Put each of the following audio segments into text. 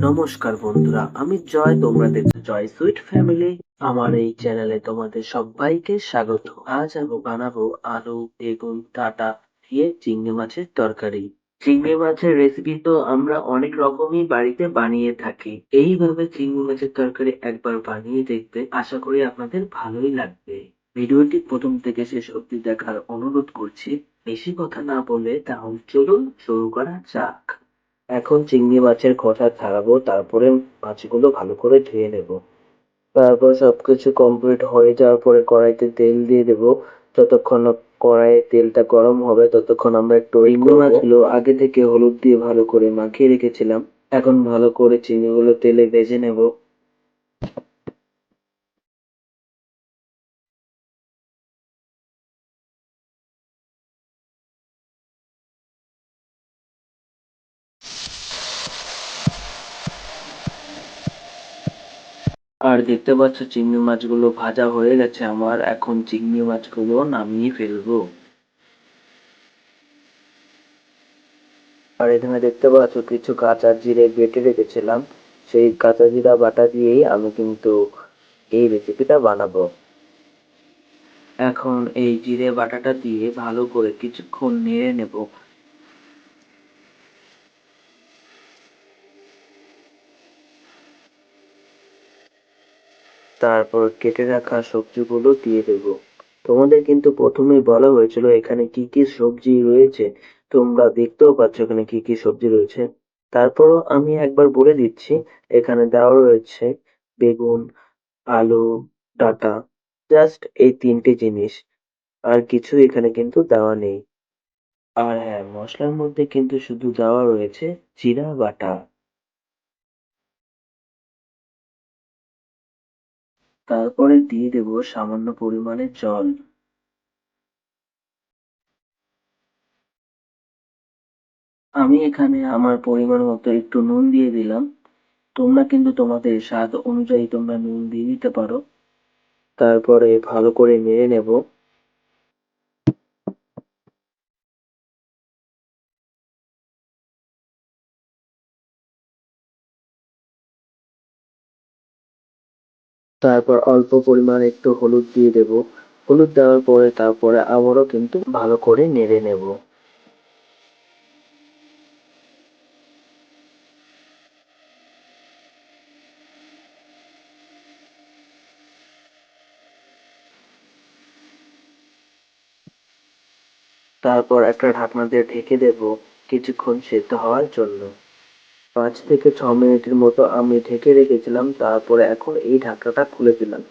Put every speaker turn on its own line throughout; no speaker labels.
নমস্কার বন্ধুরা, আমি জয়। তোমরা দেখছো জয় সুইট ফ্যামিলি। আমার এই চ্যানেলে তোমাদের সবাইকে স্বাগত। আজ আমি বানাবো আলু, বেগুন, ডাঁটা দিয়ে চিংড়ি মাছের তরকারি। চিংড়ি মাছের রেসিপি তো আমরা অনেক রকমই বাড়িতে বানিয়ে থাকি। এইভাবে চিংড়ি মাছের তরকারি একবার বানিয়ে দেখবে, আশা করি আপনাদের ভালোই লাগবে। ভিডিওটি প্রথম থেকে শেষ অবধি দেখার অনুরোধ করছি। বেশি কথা না বলে তাহলে চলুন শুরু করা যাক। এখন চিংড়ি মাছের খোসা ছাড়াবো, তারপরে মাছগুলো ভালো করে ধুয়ে নেব। তারপর সবকিছু কমপ্লিট হয়ে যাওয়ার পরে কড়াইতে তেল দিয়ে দেবো। যতক্ষণ না কড়াইয়ে তেলটা গরম হবে ততক্ষণ আমরা একটু চিংড়ি মাছগুলো আগে থেকে হলুদ দিয়ে ভালো করে মাখিয়ে রেখেছিলাম। এখন ভালো করে চিংড়িগুলো তেলে ভেজে নেব। আর দেখতে পাচ্ছ চিংড়ি মাছগুলো ভাজা হয়ে গেছে আমার। এখন চিংড়ি মাছগুলো নামিয়ে ফেলবো। আর এখানে দেখতে পাচ্ছ কিছু কাঁচা জিরে বেটে রেখেছিলাম। সেই কাঁচা জিরা বাটা দিয়েই আমি কিন্তু এই রেসিপিটা বানাবো। এখন এই জিরে বাটাটা দিয়ে ভালো করে কিছুক্ষণ নেড়ে নেব। তারপর কেটে রাখা সবজিগুলো দিয়ে দেব। তোমাদের কিন্তু প্রথমেই বলা হয়েছিল এখানে কি কি সবজি রয়েছে। তোমরা দেখতেও পাচ্ছ এখানে কি কি সবজি রয়েছে। তারপরও আমি একবার বলে দিচ্ছি, এখানে দেওয়া রয়েছে বেগুন, আলু, ডাঁটা, জাস্ট এই তিনটে জিনিস। আর কিছু এখানে কিন্তু দেওয়া নেই। আর হ্যাঁ, মশলার মধ্যে কিন্তু শুধু দেওয়া রয়েছে জিরা বাটা। তারপরে দিয়ে দেব সামান্য পরিমাণে জল। আমি এখানে আমার পরিমাণ মতো একটু নুন দিয়ে দিলাম। তোমরা কিন্তু তোমাদের স্বাদ অনুযায়ী তোমরা নুন দিয়ে দিতে পারো। তারপরে ভালো করে নেড়ে নেব। তারপর অল্প পরিমাণ একটু হলুদ দিয়ে দেব। হলুদ দেওয়ার পরে তারপরে আবারও কিন্তু ভালো করে নেড়ে নেব। তারপর একটা ঢাকনা দিয়ে ঢেকে দেব কিছুক্ষণ সেদ্ধ হওয়ার জন্য। 5 থেকে 6 মিনিটের মতো আমি ঢেকে রেখেছিলাম। তারপরে এখন এই ঢাকনাটা খুলে দিলাম।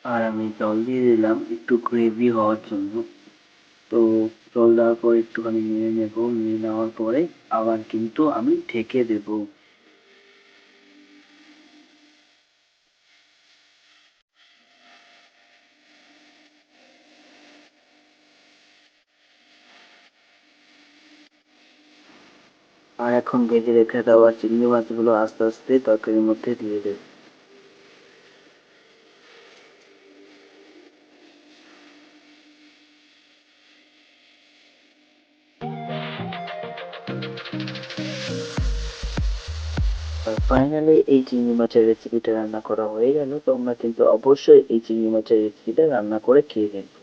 আর আমি জল দিয়ে দিলাম একটু গ্রেভি হওয়ার জন্য। তো জল দেওয়ার পর একটুখানি নেড়ে নেব। নেড়ে নেওয়ার পরে আবার কিন্তু আমি ঢেকে দেব। আর এখন ভেজে রেখে দেওয়া চিংড়ি মাছগুলো আস্তে আস্তে তরকারির মধ্যে দিয়ে দেব। আর ফাইনালি এই চিংড়ি মাছের রেসিপিটা রান্না করা হয়ে গেল। তোমরা কিন্তু অবশ্যই এই চিংড়ি মাছের রেসিপিটা রান্না করে খেয়ে নেবে।